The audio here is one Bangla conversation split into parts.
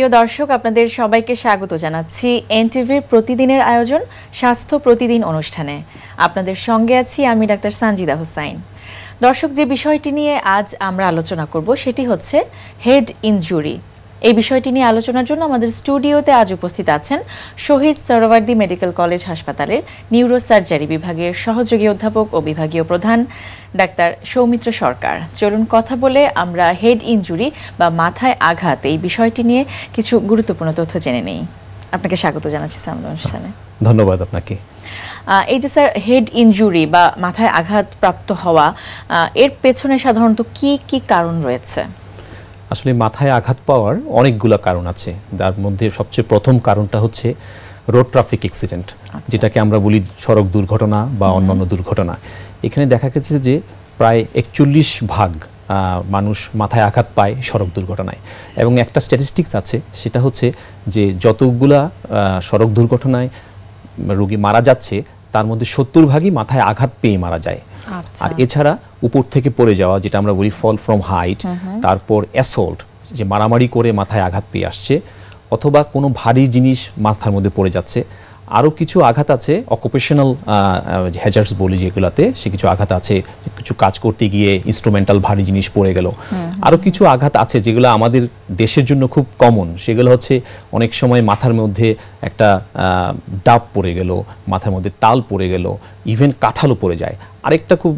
প্রিয় দর্শক, আপনাদের সবাইকে স্বাগত জানাচ্ছি এনটিভির প্রতিদিনের আয়োজন স্বাস্থ্য প্রতিদিন অনুষ্ঠানে। আপনাদের সঙ্গে আছি আমি ডাক্তার সানজিদা হোসাইন। দর্শক, যে বিষয়টি নিয়ে আজ আমরা আলোচনা করব সেটি হচ্ছে হেড ইনজুরি। এই বিষয়টি নিয়ে আলোচনার জন্য আমাদের স্টুডিওতে আজ উপস্থিত আছেন শহীদ সোহরাওয়ার্দী মেডিকেল কলেজ হাসপাতালের নিউরোসার্জারি বিভাগের সহযোগী অধ্যাপক ও বিভাগীয় প্রধান ডাক্তার সৌমিত্র সরকার। চলুন কথা বলে আমরা হেড ইনজুরি বা মাথায় আঘাত এই বিষয়টি নিয়ে কিছু গুরুত্বপূর্ণ তথ্য জেনে নেই। আপনাকে স্বাগত জানাচ্ছি আমাদের অনুষ্ঠানে। ধন্যবাদ আপনাকে। এই যে স্যার, হেড ইনজুরি বা মাথায় আঘাত প্রাপ্ত হওয়া, এর পেছনে সাধারণত কি কি কারণ রয়েছে? আসলে মাথায় আঘাত পাওয়ার অনেকগুলো কারণ আছে। তার মধ্যে সবচেয়ে প্রথম কারণটা হচ্ছে রোড ট্রাফিক অ্যাক্সিডেন্ট, যেটাকে আমরা বলি সড়ক দুর্ঘটনা বা অন্যান্য দুর্ঘটনা। এখানে দেখা গেছে যে প্রায় 41% মানুষ মাথায় আঘাত পায় সড়ক দুর্ঘটনায়। এবং একটা স্ট্যাটিস্টিক্স আছে, সেটা হচ্ছে যে যতগুলা সড়ক দুর্ঘটনায় রোগী মারা যাচ্ছে তার মধ্যে 70% মাথায় আঘাত পেয়ে মারা যায়। আর এছাড়া উপর থেকে পড়ে যাওয়া, যেটা আমরা বলি ফল ফ্রম হাইট, তারপর অ্যাসল্ট, যে মারামারি করে মাথায় আঘাত পেয়ে আসছে, অথবা কোনো ভারী জিনিস মাথার মধ্যে পড়ে যাচ্ছে। আরও কিছু আঘাত আছে অকুপেশনাল হ্যাজার্ডস বলি যেগুলাতে, সে কিছু আঘাত আছে কিছু কাজ করতে গিয়ে ইনস্ট্রুমেন্টাল ভারী জিনিস পড়ে গেল। আরও কিছু আঘাত আছে যেগুলো আমাদের দেশের জন্য খুব কমন, সেগুলো হচ্ছে অনেক সময় মাথার মধ্যে একটা ডাব পড়ে গেল, মাথার মধ্যে তাল পড়ে গেল, ইভেন কাঁঠালও পড়ে যায়। আরেকটা খুব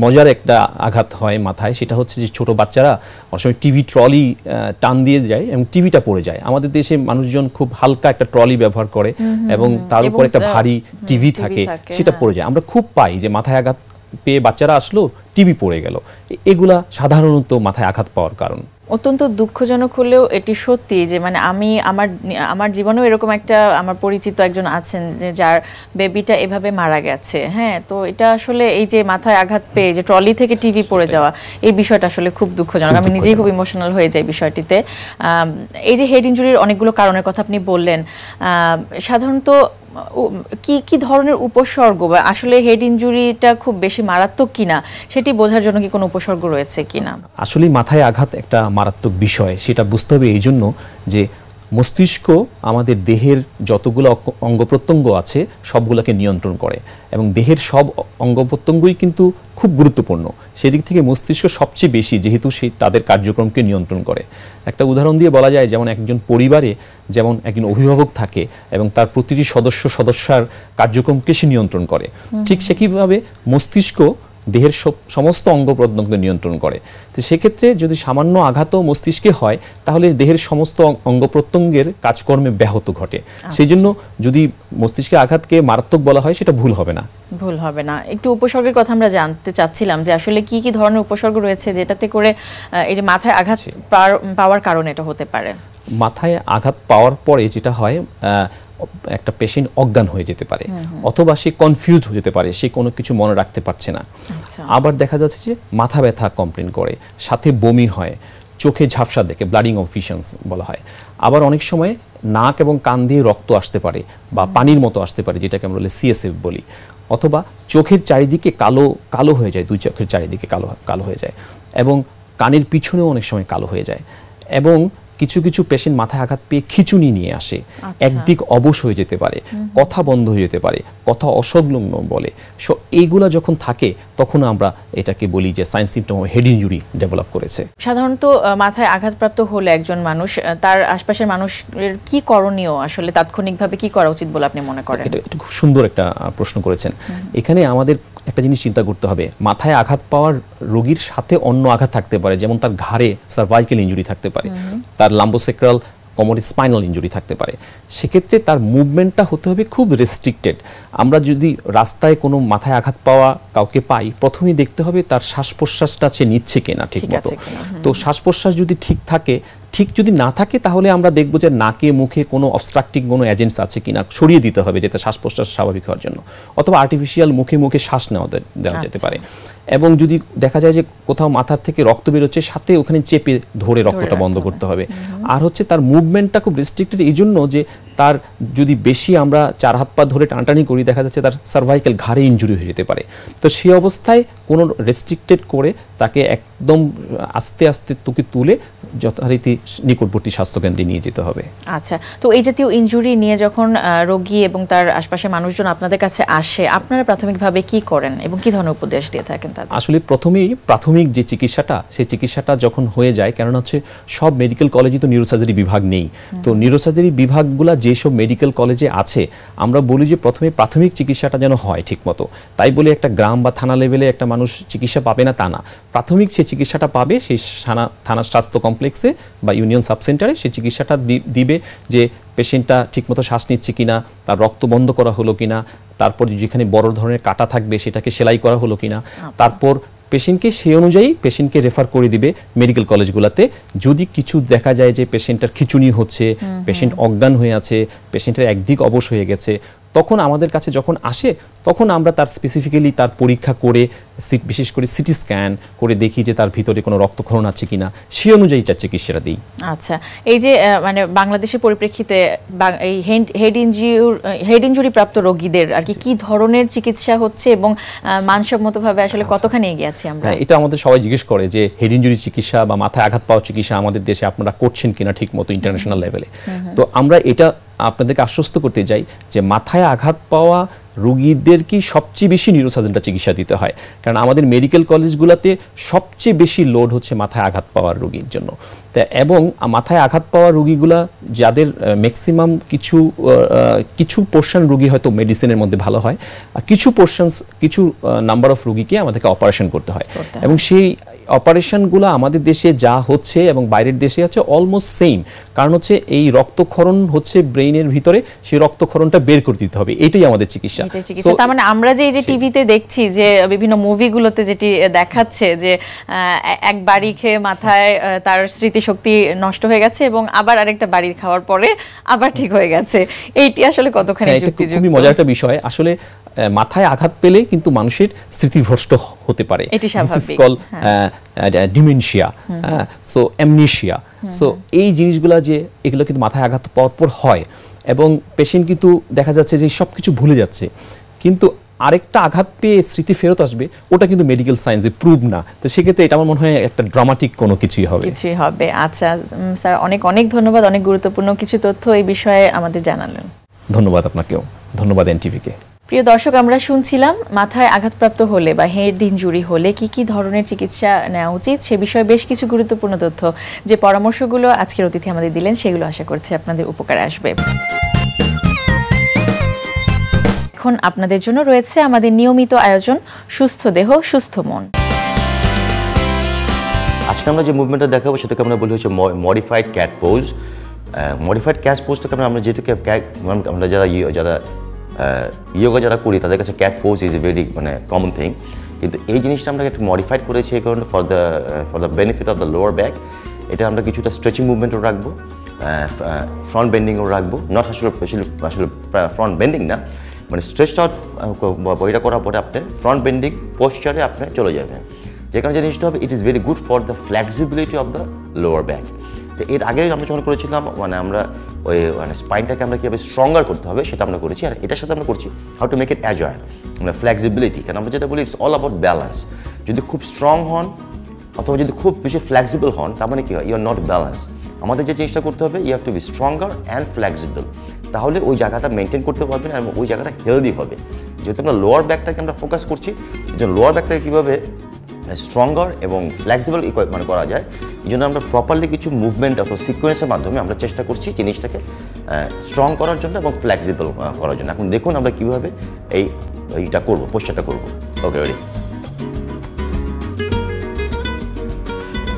মজার একটা আঘাত হয় মাথায়, সেটা হচ্ছে যে ছোটো বাচ্চারা অনেক সময় টিভি ট্রলি টান দিয়ে যায় এবং টিভিটা পড়ে যায়। আমাদের দেশে মানুষজন খুব হালকা একটা ট্রলি ব্যবহার করে এবং তার উপর একটা ভারী টিভি থাকে, সেটা পড়ে যায়। আমরা খুব পাই যে মাথায় আঘাত পেয়ে বাচ্চারা আসলো, টিভি পড়ে গেল। এগুলা সাধারণত মাথায় আঘাত পাওয়ার কারণ। অত্যন্ত দুঃখজনক হলেও এটি সত্যি যে মানে আমি আমার জীবনেও এরকম একটা আমার পরিচিত একজন আছেন যার বেবিটা এভাবে মারা গেছে। হ্যাঁ, তো এটা আসলে এই যে মাথায় আঘাত পেয়ে যে ট্রলি থেকে টিভি পড়ে যাওয়া, এই বিষয়টা আসলে খুব দুঃখজনক। আমি নিজেই খুব ইমোশনাল হয়ে যাই বিষয়টিতে। এই যে হেড ইনজুরির অনেকগুলো কারণের কথা আপনি বললেন, সাধারণত কি কি ধরনের উপসর্গ বা আসলে হেড ইনজুরিটা খুব বেশি মারাত্মক কিনা সেটি বোঝার জন্য কি কোনো উপসর্গ রয়েছে কিনা? আসলে মাথায় আঘাত একটা মারাত্মক বিষয়, সেটা বুঝতে হবে এই জন্য যে মস্তিষ্ক আমাদের দেহের যতগুলো অঙ্গ প্রত্যঙ্গ আছে সবগুলোকে নিয়ন্ত্রণ করে এবং দেহের সব অঙ্গ প্রত্যঙ্গই কিন্তু খুব গুরুত্বপূর্ণ। সেদিক থেকে মস্তিষ্ক সবচেয়ে বেশি, যেহেতু সেই তাদের কার্যক্রমকে নিয়ন্ত্রণ করে। একটা উদাহরণ দিয়ে বলা যায়, যেমন একজন পরিবারে যেমন একজন অভিভাবক থাকে এবং তার প্রতিটি সদস্যার কার্যক্রমকে সে নিয়ন্ত্রণ করে, ঠিক সেভাবে মস্তিষ্ক দেহের সমস্ত অঙ্গ প্রত্যঙ্গকে নিয়ন্ত্রণ করে। তো সেক্ষেত্রে যদি সামান্য আঘাতও মস্তিষ্কে হয় তাহলে দেহের সমস্ত অঙ্গ প্রত্যঙ্গের কাজকর্মে ব্যাহত ঘটে। সেই জন্য যদি মস্তিষ্কে আঘাতকে মারাত্মক বলা হয় সেটা ভুল হবে না। একটু উপসর্গের কথা আমরা জানতে চাচ্ছিলাম যে আসলে কি কি ধরনের উপসর্গ রয়েছে যেটাতে করে এই যে মাথায় আঘাত পাওয়ার কারণ এটা হতে পারে। মাথায় আঘাত পাওয়ার পরে যেটা হয়, একটা পেশেন্ট অজ্ঞান হয়ে যেতে পারে, অথবা সে কনফিউজ হয়ে যেতে পারে, সে কোনো কিছু মনে রাখতে পারছে না। আবার দেখা যাচ্ছে যে মাথা ব্যথা কমপ্লেন করে, সাথে বমি হয়, চোখে ঝাপসা দেখে, ব্লাডিং অফ ভিশনস বলা হয়। আবার অনেক সময় নাক এবং কান দিয়ে রক্ত আসতে পারে বা পানির মতো আসতে পারে, যেটাকে আমরা বলি CSF বলি। অথবা চোখের চারিদিকে কালো হয়ে যায়, দুই চোখের চারিদিকে কালো হয়ে যায় এবং কানের পিছনেও অনেক সময় কালো হয়ে যায়। এবং কিছু কিছু পেশেন্ট মাথায় আঘাত পেয়ে খিঁচুনি নিয়ে আসে, একদিক অবশ হয়ে যেতে পারে, কথা বন্ধ হয়ে যেতে পারে, কথা অসংলগ্ন বলে। সো এইগুলা যখন থাকে তখন আমরা এটাকে বলি যে sign symptom of head injury develop করেছে। সাধারণত মাথায় আঘাতপ্রাপ্ত হলে একজন মানুষ, তার আশপাশের মানুষের কি করণীয়, আসলে তাৎক্ষণিকভাবে কি করা উচিত বলে আপনি মনে করেন? এটা খুব সুন্দর একটা প্রশ্ন করেছেন। এখানে আমাদের একটা জিনিস চিন্তা করতে হবে, মাথায় আঘাত পাওয়ার রোগীর সাথে অন্য আঘাত থাকতে পারে, যেমন তার ঘাড়ে সার্ভাইকাল ইনজুরি থাকতে পারে, তার লাম্বোসেক্রাল কোমরে স্পাইনাল ইনজুরি থাকতে পারে। সেক্ষেত্রে তার মুভমেন্টটা হতে হবে খুব রেস্ট্রিক্টেড। আমরা যদি রাস্তায় কোনো মাথায় আঘাত পাওয়া কাউকে পাই, প্রথমেই দেখতে হবে তার শ্বাস প্রশ্বাসটা সে নিচ্ছে কিনা ঠিক মতো। তো শ্বাস প্রশ্বাস যদি ঠিক থাকে, ঠিক যদি না থাকে তাহলে আমরা দেখব যে নাকে মুখে কোনো অবস্ট্রাকটিং কোনো এজেন্টস আছে কিনা সরিয়ে দিতে হবে, যাতে শ্বাস প্রশ্বাস স্বাভাবিক হওয়ার জন্য। অথবা আর্টিফিশিয়াল মুখে শ্বাস দেওয়া যেতে পারে। এবং যদি দেখা যায় যে কোথাও মাথার থেকে রক্ত বেরোচ্ছে, সাথে ওখানে চেপে ধরে রক্তটা বন্ধ করতে হবে। আর হচ্ছে তার মুভমেন্টটা খুব রেস্ট্রিক্টেড এই জন্য যে তার যদি বেশি আমরা 4 হাত পা ধরে টানাটানি করি দেখা যাচ্ছে তার সার্ভাইকাল ঘাড়ে ইনজুরি হয়ে যেতে পারে। তো সেই অবস্থায় কোনো রেস্ট্রিক্টেড করে তাকে একদম আস্তে আস্তে তুলে যথারীতি নিকটবর্তী স্বাস্থ্যকেন্দ্রে নিয়ে যেতে হবে। আচ্ছা, তো এই জাতীয় ইনজুরি নিয়ে যখন রোগী এবং তার আশপাশের মানুষজন আপনাদের কাছে আসে, আপনারা প্রাথমিকভাবে কি করেন এবং কি ধরনের উপদেশ দিয়ে থাকেন তাদের? আসলে প্রাথমিক যে চিকিৎসাটা, সেই চিকিৎসাটা যখন হয়ে যায়, কারণ হচ্ছে সব মেডিকেল কলেজে তো নিউরোসার্জারি বিভাগ নেই, তো নিউরোসার্জারি বিভাগগুলো যেসব মেডিকেল কলেজে আছে আমরা বলি যে প্রথমে প্রাথমিক চিকিৎসাটা যেন হয় ঠিকমতো। তাই বলে একটা গ্রাম বা থানা লেভেলে একটা মানুষ চিকিৎসা পাবে না তা না, প্রাথমিক যে চিকিৎসাটা পাবে সেই থানা স্বাস্থ্য কমপ্লেক্সে বা ইউনিয়ন সাব সেন্টারে সেই চিকিৎসাটা দিবে, যে পেশেন্টটা ঠিকমতো শ্বাস নিচ্ছে কিনা, তার রক্ত বন্ধ করা হলো কিনা, তারপর যেখানে বড় ধরনের কাটা থাকবে সেটাকে সেলাই করা হলো কিনা, তারপর পেশেন্টকে সেই অনুযায়ী পেশেন্টকে রেফার করে দিবে মেডিকেল কলেজগুলোতে। যদি কিছু দেখা যায় যে পেশেন্টটার খিঁচুনি হচ্ছে, পেশেন্ট অজ্ঞান হয়ে আছে, পেশেন্টের একদিক অবশ হয়ে গেছে, তখন আমাদের কাছে যখন আসে তখন আমরা তার স্পেসিফিক্যালি তার পরীক্ষা করে বিশেষ করে সিটি স্ক্যান করে দেখি যে তার ভিতরে কোনো রক্তক্ষরণ আছে কিনা, সেই অনুযায়ী তার চিকিৎসাটা দিই। আচ্ছা, এই যে মানে বাংলাদেশের পরিপ্রেক্ষিতে এই হেড ইনজুরি প্রাপ্ত রোগীদের আর কি ধরনের চিকিৎসা হচ্ছে এবং মানসম্মতভাবে আসলে কতখানি এগিয়ে আছি আমরা? এটা আমাদের সবাই জিজ্ঞেস করে যে হেড ইনজুরি চিকিৎসা বা মাথায় আঘাত পাওয়া চিকিৎসা আমাদের দেশে আপনারা করছেন কিনা ঠিক মতো ইন্টারন্যাশনাল লেভেলে। তো আমরা এটা আপনাদেরকে আশ্বস্ত করতে যাই যে মাথায় আঘাত পাওয়া রোগীদেরকে সবচেয়ে বেশি নিউরোসার্জনটা চিকিৎসা দিতে হয়, কারণ আমাদের মেডিকেল কলেজগুলোতে সবচেয়ে বেশি লোড হচ্ছে মাথায় আঘাত পাওয়ার রোগীর জন্য। এবং মাথায় আঘাত পাওয়া রোগীগুলা যাদের ম্যাক্সিমাম কিছু পোর্শন রোগী হয়তো মেডিসিনের মধ্যে ভালো হয়, আর কিছু নাম্বার অফ রোগীকে আমাদেরকে অপারেশন করতে হয়, এবং সেই অপারেশনগুলো আমাদের দেশে যা হচ্ছে এবং বাইরের দেশে আছে অলমোস্ট সেম। কারণ হচ্ছে এই রক্তক্ষরণ হচ্ছে ব্রেইনের ভিতরে, সেই রক্তক্ষরণটা বের করে দিতে হবে, এটাই আমাদের চিকিৎসা। তার মানে আমরা যে টিভিতে দেখছি যে বিভিন্ন মুভিগুলোতে যেটি দেখাচ্ছে যে এক বাড়ি খেয়ে মাথায় তার স্মৃতিশক্তি নষ্ট হয়ে গেছে এবং আবার আরেকটা বাড়ি খাওয়ার পরে আবার ঠিক হয়ে গেছে, এইটি আসলে কতখানি যুক্তিযুক্ত? খুবই মজার একটা বিষয়। আসলে মাথায় আঘাত পেলে কিন্তু মানুষের স্মৃতিভ্রষ্ট হতে পারে, এটি স্বাভাবিক, ডিমেনশিয়া, সো অ্যামনেশিয়া। সো এই জিনিসগুলো যে এগুলো কিন্তু মাথায় আঘাত পাওয়ার পর হয়, এবং পেশেন্ট কিন্তু দেখা যাচ্ছে যে সবকিছু ভুলে যাচ্ছে, কিন্তু আরেকটা আঘাত পেয়ে স্মৃতি ফেরত আসবে, ওটা কিন্তু মেডিকেল সায়েন্সে প্রুভ না। তো সেক্ষেত্রে এটা আমার মনে হয় একটা ড্রামাটিক কোনো কিছুই হবে। আচ্ছা স্যার, অনেক অনেক ধন্যবাদ, অনেক গুরুত্বপূর্ণ কিছু তথ্য এই বিষয়ে আমাদের জানালেন। ধন্যবাদ আপনাকেও, ধন্যবাদ এনটিভিকে। প্রিয় দর্শক, আমরা শুনছিলাম মাথায় আঘাতপ্রাপ্ত হলে বা হেড ইনজুরি হলে কি ধরনের চিকিৎসা নেওয়া উচিত সে বিষয়ে বেশ কিছু গুরুত্বপূর্ণ তথ্য, যে পরামর্শগুলো আজকের অতিথি আমাদের দিলেন সেগুলো আশা করছি আপনাদের উপকারে আসবে। এখন আপনাদের জন্য রয়েছে আমাদের নিয়মিত আয়োজন সুস্থ দেহ সুস্থ মন। আজকে আমরা যে মুভমেন্টটা দেখাবো সেটাকে আমরা বলি হচ্ছে modified cat pose. Modified cat পোজটাকে আমরা যেটাকে আমরা যারা ইয়োগা যারা করি তাদের কাছে cat pose is a very common thing, কিন্তু এই জিনিসটা আমরা একটু মডিফাইড করেছি এই কারণে for the benefit of the lower back. এটা আমরা কিছুটা স্ট্রেচিং মুভমেন্টও রাখবো, ফ্রন্ট বেন্ডিংও রাখবো, নট আসলে ফ্রন্ট বেন্ডিং না, স্ট্রেচ আউট বইটা করার পরে আপনি ফ্রন্ট বেন্ডিং পোস্চারে আপনি চলে যাবেন, যেখানে যে জিনিসটা হবে it is very good for the flexibility of the lower back. তো এর আগে আমরা যখন করেছিলাম আমরা ওই স্পাইনটাকে আমরা কীভাবে স্ট্রঙ্গার করতে হবে সেটা আমরা করেছি, আর এটার সাথে আমরা করছি how to make it agile, flexibility. কারণ আমরা যেটা বলি ইটস অল অ্যাবাউট ব্যালেন্স। যদি খুব স্ট্রং হন অথবা যদি খুব বেশি ফ্লেক্সিবল হন তার মানে কী হয়, ইউ আর নট ব্যালেন্স। আমাদের যে জিনিসটা করতে হবে you have to be stronger and flexible, তাহলে ওই জায়গাটা মেনটেন করতে পারবেন এবং ওই জায়গাটা হেলদি হবে। যেহেতু আমরা লোয়ার ব্যাকটাকে আমরা ফোকাস করছি, এই জন্য লোয়ার ব্যাকটাকে কীভাবে স্ট্রঙ্গার এবং ফ্লেক্সিবল করা যায়, এই জন্য আমরা প্রপারলি কিছু মুভমেন্ট অথবা সিকোয়েন্সের মাধ্যমে আমরা চেষ্টা করছি জিনিসটাকে স্ট্রং করার জন্য এবং ফ্লেক্সিবল করার জন্য। এখন দেখুন আমরা কীভাবে এইটা করবো, পোস্টারটা করবো। Okay, ready?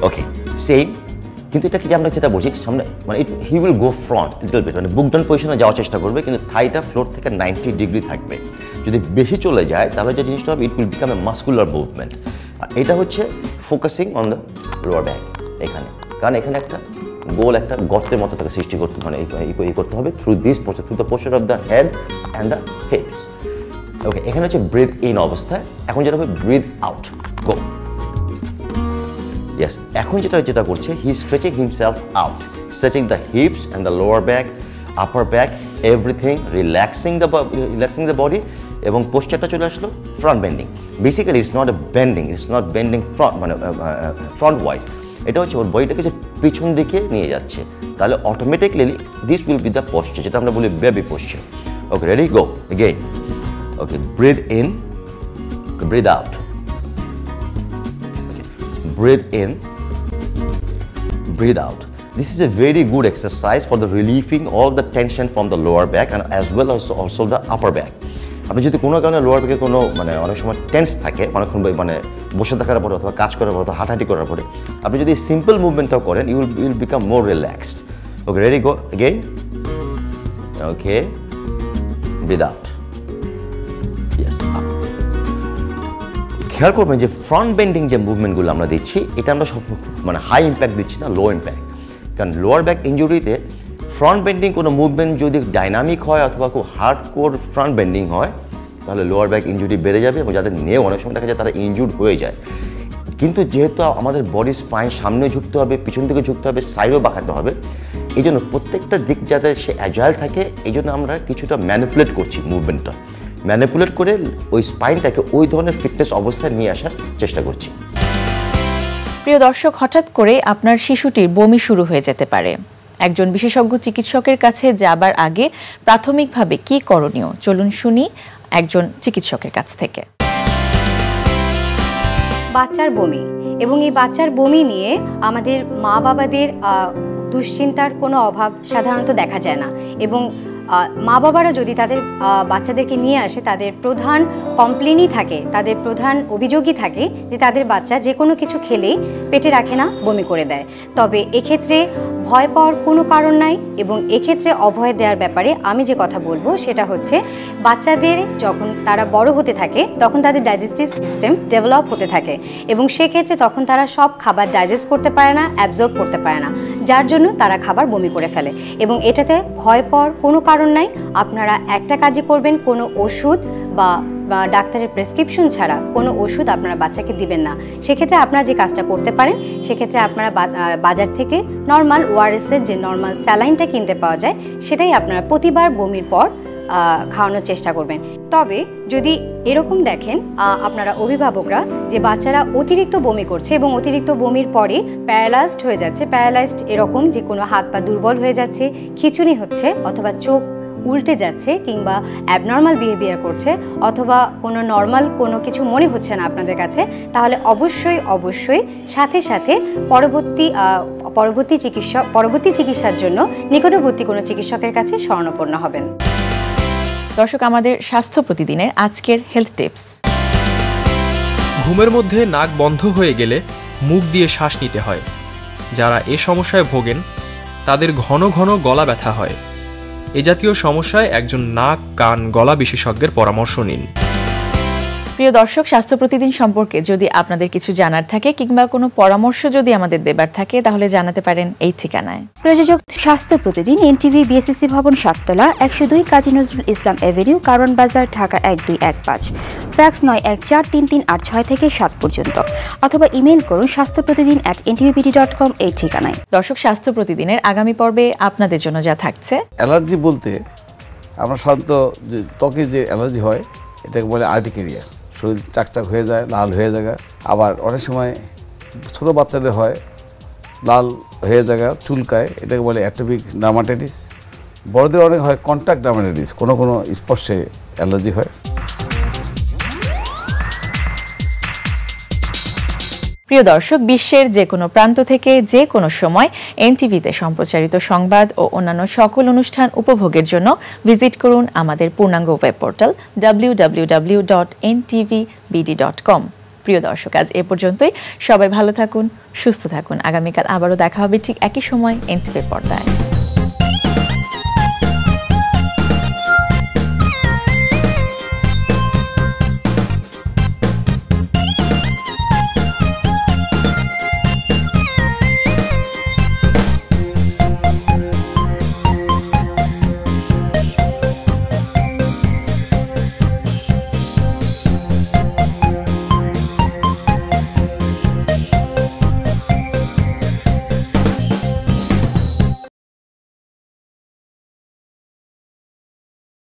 Okay, same. কিন্তু এটা কি যে আমরা যেটা বলছি সামনে he will go front little bit, book down পজিশনে যাওয়ার চেষ্টা করবে, কিন্তু থাইটা ফ্লোর থেকে 90 ডিগ্রি থাকবে। যদি বেশি চলে যায় তাহলে যে জিনিসটা হবে it will become a muscular movement. আর এটা হচ্ছে focusing on the lower back এখানে, কারণ এখানে একটা গোল একটা গর্তের মতো তাকে সৃষ্টি করতে করতে হবে through this posture, through the posture of the head and the hips. Okay, এখানে হচ্ছে ব্রিথ ইন অবস্থায়, এখন যেটা হবে ব্রিথ আউট, গো। Yes, এখন যেটা করছে he stretching himself out, stretching the hips and the lower back, upper back, everything, relaxing the body, এবং পোশ্চারটা চলে আসলো front bending. Basically it's not a bending, it's not bending front মানে ফ্রন্ট ওয়াইজ, এটা হচ্ছে ওর বডিটাকে যে পিছন দিকে নিয়ে যাচ্ছে, তাহলে automatically this will be the posture, যেটা আমরা বলি baby posture. Okay, ready, go again. Okay, breathe in, breathe out, breathe in, breathe out. This is a very good exercise for the relieving all the tension from the lower back and as well as also the upper back. আপনি যদি কোনো কারণে লোয়ার ব্যাকে কোনো মানে অনেক সময় টেন্স থাকে, অনেকক্ষণ মানে বসে থাকার পরে অথবা কাজ করার পরে অথবা হাঁটাহাঁটি করার পরে, আপনি যদি সিম্পল মুভমেন্টটাও করেন, you will become more relaxed. Okay, ready, go again. Okay, breathe out, yes, up. খেয়াল করবেন যে ফ্রন্ট বেন্ডিং যে মুভমেন্টগুলো আমরা দিচ্ছি, এটা আমরা সব মানে হাই ইম্প্যাক্ট দিচ্ছি না, লো ইম্প্যাক্ট। কারণ লোয়ার ব্যাক ইনজুরিতে ফ্রন্ট বেন্ডিং কোনো মুভমেন্ট যদি ডাইনামিক হয় অথবা খুব হার্ড কোর ফ্রন্ট বেন্ডিং হয়, তাহলে লোয়ার ব্যাক ইনজুরি বেড়ে যাবে এবং যাদের নিয়েও অনেক সময় দেখা যায় তারা ইনজুর্ড হয়ে যায়। কিন্তু যেহেতু আমাদের বডি স্পাইন সামনে ঝুঁকতে হবে, পিছন দিকে ঝুঁকতে হবে, সাইডও বাঁকাতে হবে, এই জন্য প্রত্যেকটা দিক যাতে সে অ্যাজাইল থাকে, এই জন্য আমরা কিছুটা ম্যানিপুলেট করছি, মুভমেন্টটা ম্যানিপুলেট করে ওই স্পাইনটাকে ওই ধরনের ফিটনেস অবস্থায় নিয়ে আসার চেষ্টা করছি। প্রিয় দর্শক, হঠাৎ করে আপনার শিশুটির বমি শুরু হয়ে যেতে পারে। একজন বিশেষজ্ঞ চিকিৎসকের কাছে যাবার আগে প্রাথমিকভাবে কি করণীয়, চলুন শুনি একজন চিকিৎসকের কাছ থেকে। বাচ্চার বমি, এবং এই বাচ্চার বমি নিয়ে আমাদের মা বাবাদের দুশ্চিন্তার কোনো অভাব সাধারণত দেখা যায় না, এবং মা বাবারা যদি তাদের বাচ্চাদেরকে নিয়ে আসে, তাদের প্রধান কমপ্লেনই থাকে, তাদের প্রধান অভিযোগই থাকে যে তাদের বাচ্চা যে কোনো কিছু খেলেই পেটে রাখে না, বমি করে দেয়। তবে এক্ষেত্রে ভয় পাওয়ার কোনো কারণ নাই, এবং এক্ষেত্রে অভয় দেওয়ার ব্যাপারে আমি যে কথা বলবো সেটা হচ্ছে, বাচ্চাদের যখন তারা বড় হতে থাকে তখন তাদের ডাইজেস্টিভ সিস্টেম ডেভেলপ হতে থাকে, এবং সেক্ষেত্রে তখন তারা সব খাবার ডাইজেস্ট করতে পারে না, অ্যাবজর্ব করতে পারে না, যার জন্য তারা খাবার বমি করে ফেলে। এবং এটাতে ভয় পাওয়ার কোনো কারণ নাই। আপনারা একটা কাজই করবেন, কোনো ওষুধ বা ডাক্তারের প্রেসক্রিপশন ছাড়া কোনো ওষুধ আপনারা বাচ্চাকে দিবেন না। সেক্ষেত্রে আপনারা যে কাজটা করতে পারেন, সেক্ষেত্রে আপনারা বাজার থেকে নর্মাল ওআরএসের যে নর্মাল স্যালাইনটা কিনতে পাওয়া যায়, সেটাই আপনারা প্রতিবার বমির পর খাওয়ানোর চেষ্টা করবেন। তবে যদি এরকম দেখেন আপনারা অভিভাবকরা যে বাচ্চারা অতিরিক্ত বমি করছে এবং অতিরিক্ত বমির পরে প্যারালাইজড হয়ে যাচ্ছে, প্যারালাইজড এরকম যে কোনো হাত পা দুর্বল হয়ে যাচ্ছে, খিঁচুনি হচ্ছে, অথবা চোখ উল্টে যাচ্ছে, কিংবা অ্যাবনর্মাল বিহেভিয়ার করছে, অথবা কোনো নর্মাল কোনো কিছু মনে হচ্ছে না আপনাদের কাছে, তাহলে অবশ্যই সাথে সাথে পরবর্তী চিকিৎসার জন্য নিকটবর্তী কোনো চিকিৎসকের কাছে শরণাপন্ন হবেন। দর্শক, আমাদের স্বাস্থ্য প্রতিদিনের আজকের হেলথ টিপস। ঘুমের মধ্যে নাক বন্ধ হয়ে গেলে মুখ দিয়ে শ্বাস নিতে হয়। যারা এ সমস্যায় ভোগেন তাদের ঘন ঘন গলা ব্যথা হয়। এ জাতীয় সমস্যায় একজন নাক কান গলা বিশেষজ্ঞের পরামর্শ নিন। প্রিয় দর্শক, স্বাস্থ্য প্রতিদিন সম্পর্কে যদি আপনাদের কিছু জানার থাকে কিংবা কোনো পরামর্শ যদি আমাদের দেবার থাকে, তাহলে জানাতে পারেন এই ঠিকানায়। প্রযোজক স্বাস্থ্য প্রতিদিন, এনটিভি, বিএসসি ভবন, 7 তলা, 102 কাজী নজরুল ইসলাম এভিনিউ, কারওয়ান বাজার, ঢাকা 1215। ফ্যাক্স 914338 থেকে 7 পর্যন্ত, অথবা ইমেইল করুন স্বাস্থ্যপ্রতিদিন@ntvpt.com এই ঠিকানায়। দর্শক, স্বাস্থ্য প্রতিদিনের আগামী পর্বে আপনাদের জন্য যা থাকছে। অ্যালার্জি বলতে আমরা সাধারণত যে ত্বকে যে অ্যালার্জি হয়, এটাকে বলে আর্টিকেরিয়া। শরীর চাকচাক হয়ে যায়, লাল হয়ে যায়। আবার অনেক সময় ছোটো বাচ্চাদের হয়, লাল হয়ে যায়, চুলকায়, এটাকে বলে অ্যাটোপিক ডার্মাটাইটিস। বড়দের অনেক হয় কন্ট্যাক্ট ডার্মাটাইটিস, কোনো স্পর্শে অ্যালার্জি হয়। প্রিয় দর্শক, বিশ্বের যে কোনো প্রান্ত থেকে যে কোনো সময় এনটিভিতে সম্প্রচারিত সংবাদ ও অন্যান্য সকল অনুষ্ঠান উপভোগের জন্য ভিজিট করুন আমাদের পূর্ণাঙ্গ ওয়েব পোর্টাল www.ntvbd.com। প্রিয় দর্শক, আজ এ পর্যন্তই। সবাই ভালো থাকুন, সুস্থ থাকুন। আগামীকাল আবারও দেখা হবে ঠিক একই সময় এনটিভির পর্দায়।